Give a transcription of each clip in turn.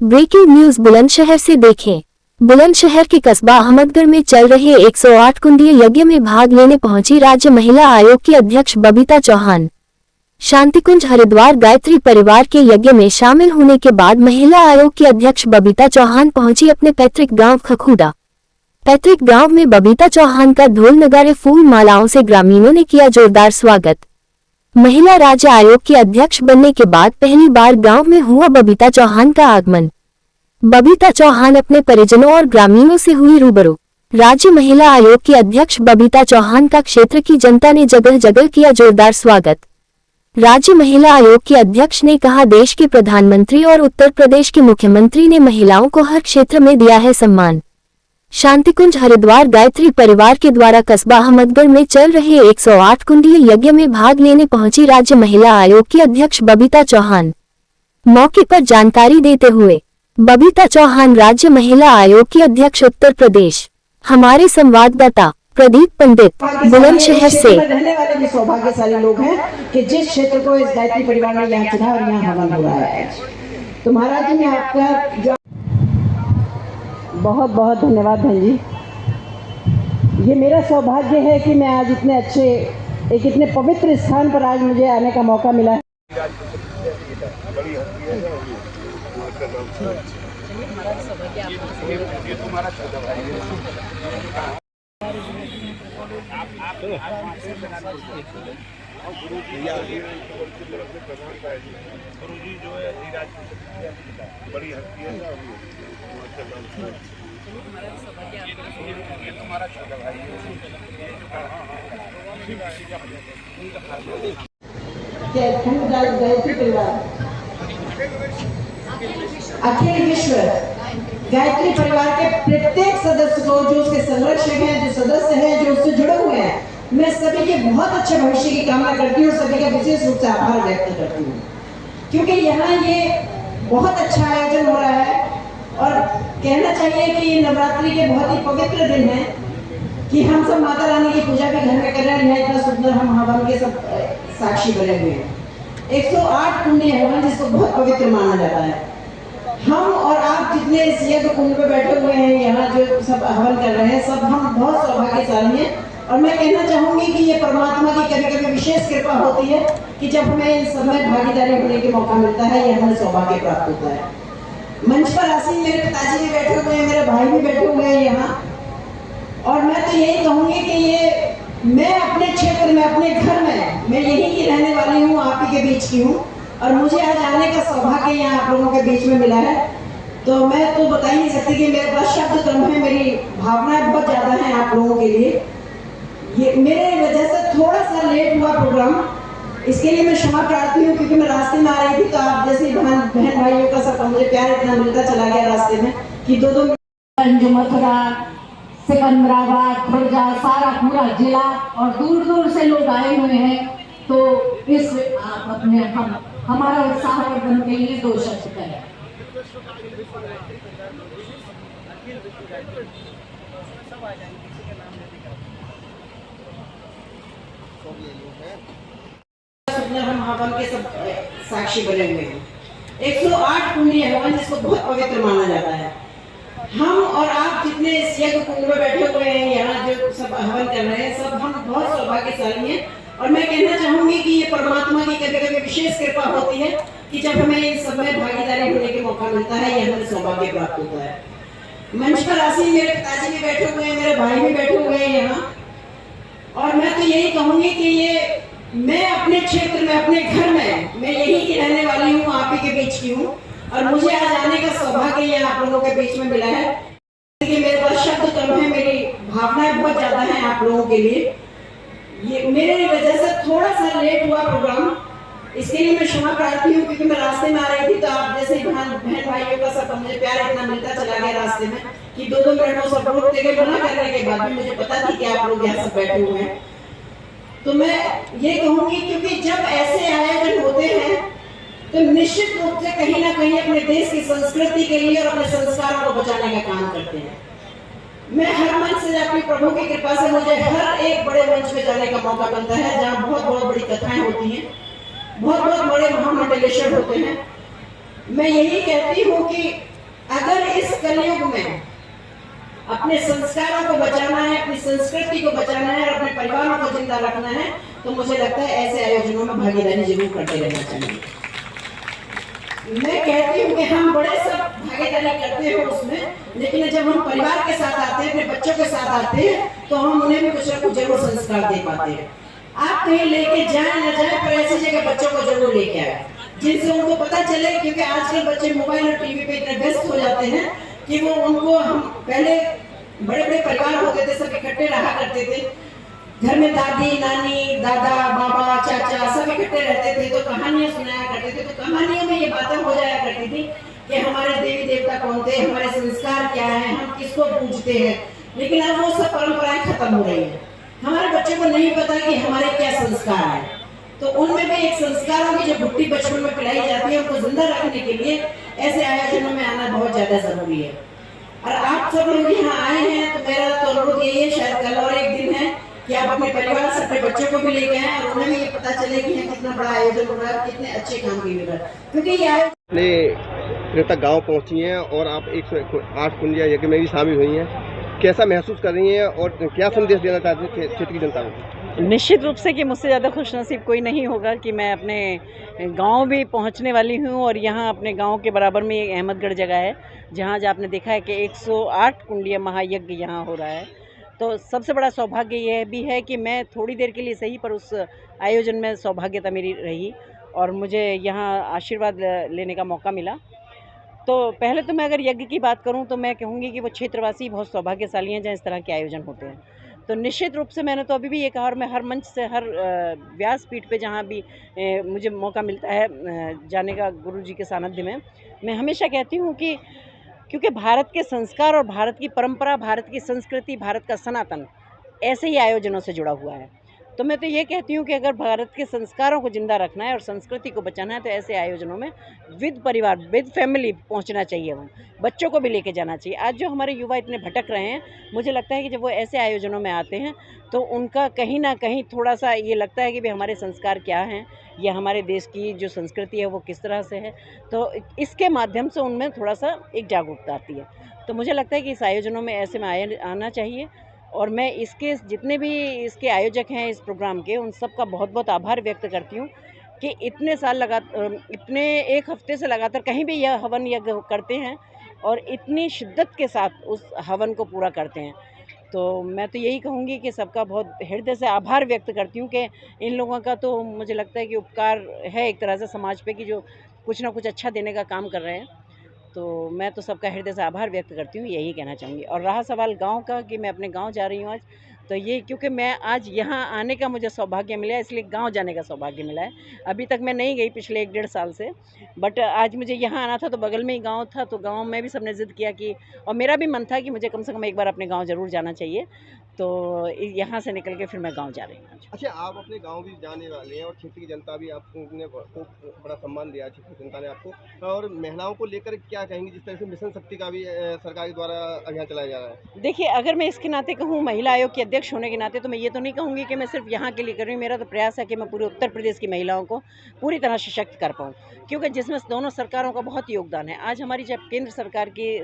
Breaking news Bulandshahr से देखें। बुलंदशहर के कस्बा अहमदगढ़ में चल रहे 108 कुंडीय यज्ञ में भाग लेने पहुंची राज्य महिला आयोग की अध्यक्ष बबीता चौहान। शांतिकुंज हरिद्वार गायत्री परिवार के यज्ञ में शामिल होने के बाद महिला आयोग की अध्यक्ष बबीता चौहान पहुंची अपने पैतृक गांव खखूदा। पैतृक गांव में बबीता चौहान का ढोल नगाड़े फूल मालाओं से ग्रामीणों ने किया जोरदार स्वागत। महिला राज्य आयोग की अध्यक्ष बनने के बाद पहली बार गांव में हुआ बबीता चौहान का आगमन। बबीता चौहान अपने परिजनों और ग्रामीणों से हुई रूबरू। राज्य महिला आयोग की अध्यक्ष बबीता चौहान का क्षेत्र की जनता ने जगह जगह किया जोरदार स्वागत। राज्य महिला आयोग की अध्यक्ष ने कहा, देश के प्रधानमंत्री और उत्तर प्रदेश के मुख्यमंत्री ने महिलाओं को हर क्षेत्र में दिया है सम्मान। शांतिकुंज हरिद्वार गायत्री परिवार के द्वारा कस्बा अहमदगढ़ में चल रहे 108 कुंडीय यज्ञ में भाग लेने पहुंची राज्य महिला आयोग की अध्यक्ष बबीता चौहान। मौके पर जानकारी देते हुए बबीता चौहान, राज्य महिला आयोग की अध्यक्ष उत्तर प्रदेश। हमारे संवाददाता प्रदीप पंडित बुलंदशहर से। रहने वाले भी सौभाग्यशाली लोग हैं कि जिस क्षेत्र को इस गायत्री परिवार ने यहाँ चुना और यहाँ हवन हो रहा है। तो महाराज जी, मैं आपका बहुत बहुत धन्यवाद बहन जी। ये मेरा सौभाग्य है कि मैं आज इतने अच्छे एक इतने पवित्र स्थान पर आज मुझे आने का मौका मिला है। अखिल विश्व गायत्री परिवार के प्रत्येक सदस्य को, जो उसके संरक्षक हैं, जो सदस्य हैं, जो उससे जुड़े हुए हैं, मैं सभी के बहुत अच्छे भविष्य की कामना करती हूँ और सभी का विशेष रूप से आभार व्यक्त करती हूँ, क्योंकि यहाँ ये बहुत अच्छा आयोजन हो रहा है। और कहना चाहिए कि ये नवरात्रि के बहुत ही पवित्र दिन है कि हम सब माता रानी की पूजा भी घर में कर रहे हैं। यहाँ इतना सुंदर हम हवन के सब साक्षी बने हुए हैं। 108 कुंडी हवन, जिसको बहुत पवित्र माना जाता है। हम और आप जितने इस यज्ञ कुंड पे बैठे हुए हैं, यहाँ जो सब हवन कर रहे हैं, सब हम बहुत सौभाग्यशाली हैं। और मैं कहना चाहूंगी कि ये परमात्मा की कभी कभी विशेष कृपा होती है कि जब हमें इन सब में भागीदारी होने के मौका मिलता है, यह हमें सौभाग्य प्राप्त होता है। मंच पर आसीन मेरे पिताजी भी बैठे हुए हैं, मेरे भाई भी बैठे हुए हैं यहाँ। और मैं तो यही कहूंगी कि ये मैं अपने क्षेत्र में, अपने घर में, मैं यहीं की रहने वाली हूँ, आप ही के बीच की हूँ, और मुझे आज आने का सौभाग्य यहाँ आप लोगों के बीच में मिला है। तो मैं तो बता ही नहीं सकती कि मेरे पास शब्द कम है, मेरी भावनाएं बहुत ज्यादा हैं आप लोगों के लिए। ये मेरे वजह से थोड़ा सा लेट हुआ प्रोग्राम, इसके लिए मैं क्षमा प्रार्थी हूँ, क्योंकि मैं रास्ते में आ रही थी तो आप जैसे बहन भाइयों का सब मुझे प्यार इतना मिलता चला गया रास्ते में कि दो मथुरा, सिकंदराबाद, खुर्जा, सारा पूरा जिला और दूर दूर से लोग आए हुए हैं। तो इस आप अपने हमारा उत्साहवर्धन के लिए 2 शब्द करें। हम हवन के सब साक्षी बने हुए हैं। 108 कुंडी हवन, जिसको बहुत पवित्र माना जाता है। हम और आप जितने इस यज्ञ कुंड में बैठे हुए हैं, यहाँ जो सब हवन कर रहे हैं, सब हम बहुत सौभाग्यशाली हैं। और मैं कहना चाहूंगी कि ये परमात्मा की कभी कभी विशेष कृपा होती है कि जब हमें इन सब में भागीदारी होने के मौका मिलता है, यह हमें सौभाग्य प्राप्त होता है। मंच पर आसीन मेरे पिताजी भी बैठे हुए हैं, मेरे भाई भी बैठे हुए हैं यहाँ। और मैं तो यही कहूंगी कि ये मैं अपने क्षेत्र में, अपने घर में, मैं यहीं की रहने वाली हूँ, आप ही के बीच की हूँ, और मुझे आज आने का सौभाग्य यहाँ आप लोगों के बीच में मिला है। कि मेरे पास शब्द कम है, मेरी भावनाएं बहुत ज्यादा हैं आप लोगों के लिए। ये मेरे वजह से थोड़ा सा लेट हुआ प्रोग्राम, इसके लिए मैं क्षमा प्रार्थी हूँ, क्योंकि मैं रास्ते में आ रही थी तो आप जैसे बहन भाइयों का सब मुझे प्यार इतना मिलता चला गया रास्ते में कि 2 मिनटों सब रोकते गए। मना करने के बाद भी मुझे पता थी कि आप लोग यहाँ सब बैठे हुए हैं। तो मैं ये कहूंगी, क्योंकि जब ऐसे आयोजन होते हैं तो निश्चित रूप से कहीं ना कहीं अपने देश की संस्कृति के लिए और अपने संस्कारों को बचाने का काम करते हैं। मैं हर मंच से अपनी प्रभु की कृपा से मुझे हर एक बड़े मंच में जाने का मौका मिलता है, जहाँ बहुत बड़ी कथाएं होती हैं, बहुत बड़े महामंडलेश्वर होते हैं। मैं यही कहती हूँ कि अगर इस कलयुग में अपने संस्कारों को बचाना है, अपनी संस्कृति को बचाना है और अपने परिवारों को जिंदा रखना है, तो मुझे लगता है ऐसे आयोजनों में भागीदारी जरूर करते रहना चाहिए। मैं कहती हूँ कि हम बड़े सब भागीदारी करते हैं उसमें, लेकिन जब हम परिवार के साथ आते हैं, अपने बच्चों के साथ आते हैं, तो हम उन्हें भी कुछ ना कुछ जरूर संस्कार दे पाते हैं। आप कहीं लेके जाए न जाए, पर ऐसी जगह बच्चों को जरूर लेके आए जिनसे उनको पता चले, क्योंकि आजकल बच्चे मोबाइल और टीवी पे इतने व्यस्त हो जाते हैं कि वो उनको, हम पहले बड़े बड़े परिवार होते थे, सब इकट्ठे रहा करते थे, घर में दादी नानी दादा बाबा चाचा सब इकट्ठे रहते थे, तो कहानियां सुनाया करते थे। तो कहानियों में ये बातें हो जाया करती थी कि हमारे देवी देवता कौन थे, हमारे संस्कार क्या है, हम किसको पूजते हैं। लेकिन अब वो सब परंपराएं खत्म हो रही है। हमारे बच्चों को नहीं पता कि हमारे क्या संस्कार है, तो उनमें भी एक संस्कारों की जो भुट्टी बचपन में पिलाई जाती है, उनको जिंदा रखने के लिए ऐसे आयोजनों में आना बहुत ज्यादा जरूरी है। और आप सब लोग यहाँ आए हैं, तो मेरा तो अनुरोध यही है, शायद कल और एक दिन है, कि आप अपने परिवार से अपने बच्चों को भी लेके आए और उन्हें भी ये पता चले कि यहाँ कितना बड़ा आयोजन हो रहा है, कितने अच्छे काम किए हुए हैं। क्योंकि ये अपने तक गाँव पहुँची हैं और आप 108 कुंडिया यज्ञ में भी शामिल हुई हैं, कैसा महसूस कर रही हैं और क्या संदेश देना चाहती हैं क्षेत्र की जनता को? निश्चित रूप से कि मुझसे ज़्यादा खुशनसीब कोई नहीं होगा कि मैं अपने गांव भी पहुंचने वाली हूं, और यहां अपने गांव के बराबर में एक अहमदगढ़ जगह है जहां आपने देखा है कि 108 कुंडिया महायज्ञ यहां हो रहा है। तो सबसे बड़ा सौभाग्य यह भी है कि मैं थोड़ी देर के लिए सही, पर उस आयोजन में सौभाग्यता मेरी रही और मुझे यहाँ आशीर्वाद लेने का मौका मिला। तो पहले तो मैं अगर यज्ञ की बात करूं तो मैं कहूँगी कि वो क्षेत्रवासी बहुत सौभाग्यशाली हैं जहाँ इस तरह के आयोजन होते हैं। तो निश्चित रूप से मैंने तो अभी भी ये कहा, और मैं हर मंच से, हर व्यासपीठ पे जहाँ भी मुझे मौका मिलता है जाने का गुरु जी के सानिध्य में, मैं हमेशा कहती हूँ कि क्योंकि भारत के संस्कार और भारत की परंपरा, भारत की संस्कृति, भारत का सनातन ऐसे ही आयोजनों से जुड़ा हुआ है। तो मैं तो ये कहती हूँ कि अगर भारत के संस्कारों को जिंदा रखना है और संस्कृति को बचाना है, तो ऐसे आयोजनों में विद परिवार, विद फैमिली पहुँचना चाहिए, वहाँ बच्चों को भी लेके जाना चाहिए। आज जो हमारे युवा इतने भटक रहे हैं, मुझे लगता है कि जब वो ऐसे आयोजनों में आते हैं तो उनका कहीं ना कहीं थोड़ा सा ये लगता है कि भाई हमारे संस्कार क्या हैं, या हमारे देश की जो संस्कृति है वो किस तरह से है। तो इसके माध्यम से उनमें थोड़ा सा एक जागरूकता आती है। तो मुझे लगता है कि इस आयोजनों में ऐसे में आना चाहिए, और मैं इसके जितने भी इसके आयोजक हैं इस प्रोग्राम के, उन सब का बहुत बहुत आभार व्यक्त करती हूँ कि इतने साल इतने एक हफ्ते से लगातार कहीं भी यह हवन यज्ञ करते हैं और इतनी शिद्दत के साथ उस हवन को पूरा करते हैं। तो मैं तो यही कहूँगी कि सबका बहुत हृदय से आभार व्यक्त करती हूँ कि इन लोगों का तो मुझे लगता है कि उपकार है एक तरह से समाज पे, कि जो कुछ ना कुछ अच्छा देने का काम कर रहे हैं। तो मैं तो सबका हृदय से आभार व्यक्त करती हूँ, यही कहना चाहूँगी। और रहा सवाल गांव का कि मैं अपने गांव जा रही हूँ आज, तो ये क्योंकि मैं आज यहाँ आने का मुझे सौभाग्य मिला, इसलिए गांव जाने का सौभाग्य मिला है। अभी तक मैं नहीं गई पिछले 1-1.5 साल से, बट आज मुझे यहाँ आना था, तो बगल में ही गाँव था, तो गाँव में भी सबने ज़िद किया कि, और मेरा भी मन था कि मुझे कम से कम एक बार अपने गाँव ज़रूर जाना चाहिए। तो यहाँ से निकल के फिर मैं गाँव जा रही हूँ। अच्छा, आप अपने गांव भी जाने वाले हैं और क्षेत्र की जनता भी आपको बड़ा सम्मान दिया, क्षेत्र की जनता ने आपको, और महिलाओं को लेकर क्या कहेंगे, जिस तरह से मिशन शक्ति का भी सरकार के द्वारा अभियान चलाया जा रहा है? देखिए, अगर मैं इसके नाते कहूँ, महिला आयोग के अध्यक्ष होने के नाते, तो मैं ये तो नहीं कहूँगी कि मैं सिर्फ यहाँ के लिए कर रही हूँ। मेरा तो प्रयास है कि मैं पूरे उत्तर प्रदेश की महिलाओं को पूरी तरह सशक्त कर पाऊँ, क्योंकि जिसमें दोनों सरकारों का बहुत योगदान है। आज हमारी जब केंद्र सरकार की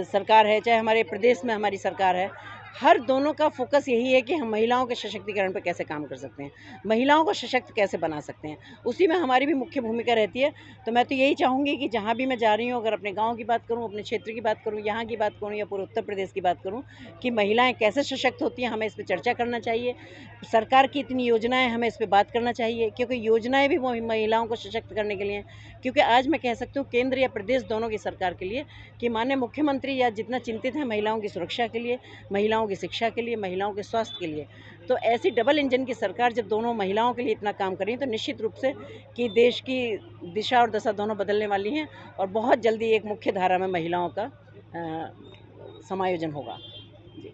सरकार है, चाहे हमारे प्रदेश में हमारी सरकार है, हर दोनों का फोकस यही है कि हम महिलाओं के सशक्तिकरण पर कैसे काम कर सकते हैं, महिलाओं को सशक्त कैसे बना सकते हैं, उसी में हमारी भी मुख्य भूमिका रहती है। तो मैं तो यही चाहूँगी कि जहाँ भी मैं जा रही हूँ, अगर अपने गांव की बात करूँ, अपने क्षेत्र की बात करूँ, यहाँ की बात करूँ, या पूरे उत्तर प्रदेश की बात करूँ, कि महिलाएं कैसे सशक्त होती हैं, हमें इस पर चर्चा करना चाहिए। सरकार की इतनी योजनाएँ, हमें इस पर बात करना चाहिए, क्योंकि योजनाएँ भी वो महिलाओं को सशक्त करने के लिए। क्योंकि आज मैं कह सकती हूँ केंद्र या प्रदेश दोनों की सरकार के लिए, कि माननीय मुख्यमंत्री या जितना चिंतित है महिलाओं की सुरक्षा के लिए, महिलाओं की शिक्षा के लिए, महिलाओं के स्वास्थ्य के लिए, तो ऐसी डबल इंजन की सरकार जब दोनों महिलाओं के लिए इतना काम करें, तो निश्चित रूप से कि देश की दिशा और दशा दोनों बदलने वाली हैं, और बहुत जल्दी एक मुख्य धारा में महिलाओं का समायोजन होगा।